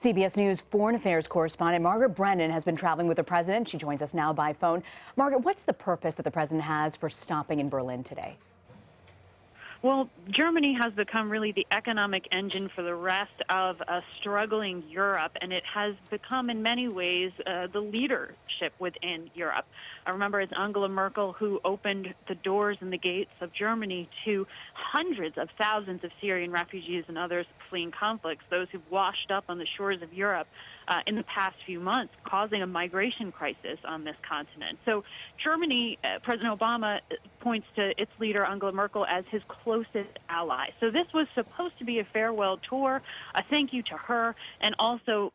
CBS News foreign affairs correspondent Margaret Brennan has been traveling with the president. She joins us now by phone. Margaret, what's the purpose that the president has for stopping in Berlin today? Well, Germany has become really the economic engine for the rest of a struggling Europe, and it has become in many ways the leadership within Europe. I remember it's Angela Merkel who opened the doors and the gates of Germany to hundreds of thousands of Syrian refugees and others fleeing conflicts, those who've washed up on the shores of Europe in the past few months, causing a migration crisis on this continent. So Germany, President Obama points to its leader, Angela Merkel, as his closest ally. So this was supposed to be a farewell tour, a thank you to her, and also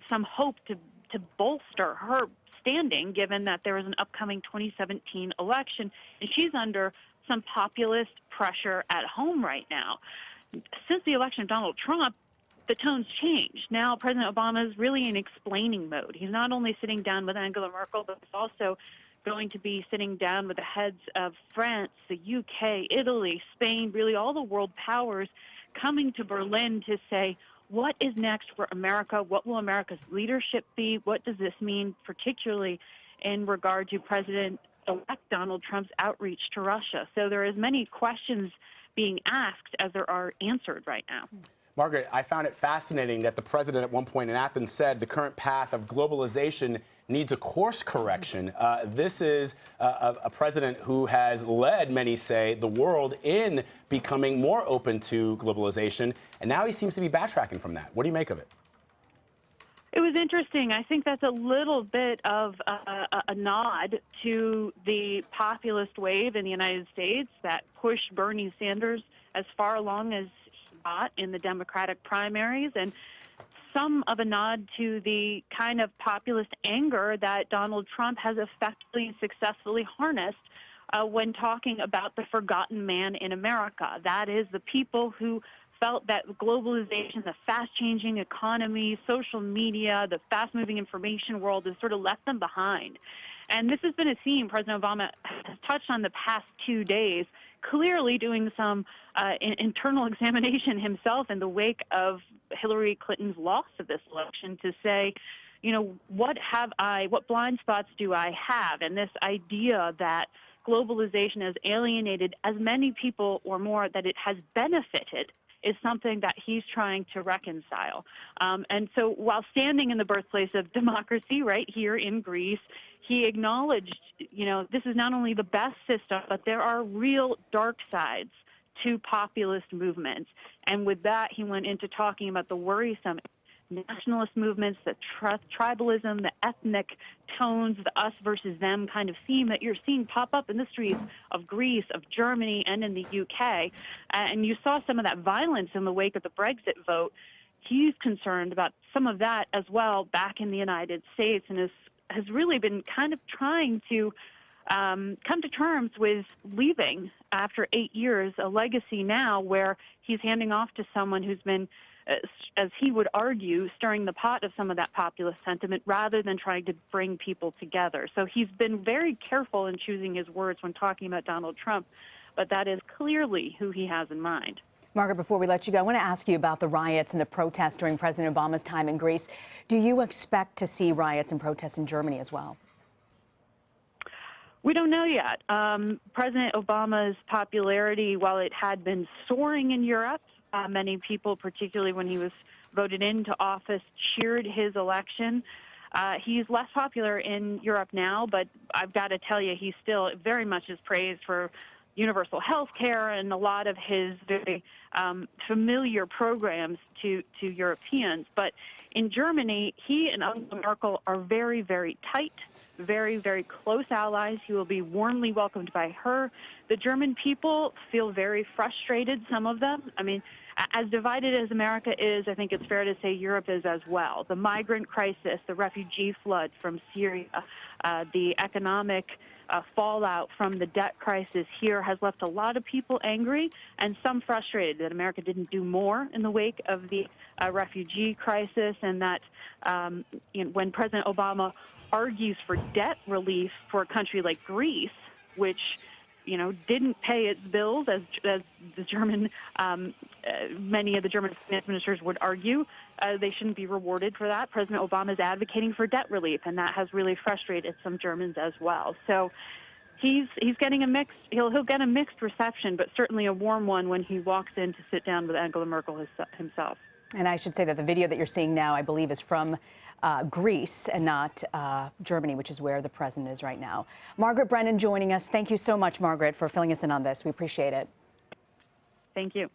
some hope to bolster her standing, given that there is an upcoming 2017 election, and she's under some populist pressure at home right now. Since the election of Donald Trump, the tone's changed. Now President Obama is really in explaining mode. He's not only sitting down with Angela Merkel, but he's also going to be sitting down with the heads of France, the UK, Italy, Spain, really all the world powers coming to Berlin to say, what is next for America? What will America's leadership be? What does this mean, particularly in regard to President-elect Donald Trump's outreach to Russia? So there are as many questions being asked as there are answered right now. Margaret, I found it fascinating that the president at one point in Athens said the current path of globalization needs a course correction. This is a president who has led, many say, the world in becoming more open to globalization, and now he seems to be backtracking from that. What do you make of it? It was interesting. I think that's a little bit of a nod to the populist wave in the United States that pushed Bernie Sanders as far along as he got in the Democratic primaries, and some of a nod to the kind of populist anger that Donald Trump has effectively and successfully harnessed when talking about the forgotten man in America. That is, the people who felt that globalization, the fast-changing economy, social media, the fast-moving information world has sort of left them behind. And this has been a theme President Obama has touched on the past 2 days, clearly doing some internal examination himself in the wake of Hillary Clinton's loss of this election to say, you know, what blind spots do I have? And this idea that globalization has alienated as many people or more that it has benefited is something that he's trying to reconcile. And so while standing in the birthplace of democracy right here in Greece, he acknowledged, you know, this is not only the best system, but there are real dark sides to populist movements. And with that, he went into talking about the worrisome nationalist movements, the tribalism, the ethnic tones, the us versus them kind of theme that you're seeing pop up in the streets of Greece, of Germany, and in the UK. And you saw some of that violence in the wake of the Brexit vote. He's concerned about some of that as well back in the United States, and has really been kind of trying to come to terms with leaving after 8 years, a legacy now where he's handing off to someone who's been, as he would argue, stirring the pot of some of that populist sentiment rather than trying to bring people together. So he's been very careful in choosing his words when talking about Donald Trump, but that is clearly who he has in mind. Margaret, before we let you go, I want to ask you about the riots and the protests during President Obama's time in Greece. Do you expect to see riots and protests in Germany as well? We don't know yet. President Obama's popularity, while it had been soaring in Europe, many people, particularly when he was voted into office, cheered his election. He's less popular in Europe now, but I've got to tell you, he still very much is praised for universal health care and a lot of his very familiar programs to Europeans. But in Germany, he and Angela Merkel are very, very tight, very, very close allies. He will be warmly welcomed by her. The German people feel very frustrated, some of them. I mean, as divided as America is, I think it's fair to say Europe is as well. The migrant crisis, the refugee flood from Syria, the economic fallout from the debt crisis here has left a lot of people angry and some frustrated that America didn't do more in the wake of the refugee crisis, and that when President Obama argues for debt relief for a country like Greece, which didn't pay its bills, as the German, many of the German finance ministers would argue. They shouldn't be rewarded for that. President Obama is advocating for debt relief, and that has really frustrated some Germans as well. So he's getting he'll get a mixed reception, but certainly a warm one when he walks in to sit down with Angela Merkel himself. And I should say that the video that you're seeing now, I believe, is from Greece and not Germany, which is where the president is right now. Margaret Brennan joining us. Thank you so much, Margaret, for filling us in on this. We appreciate it. Thank you.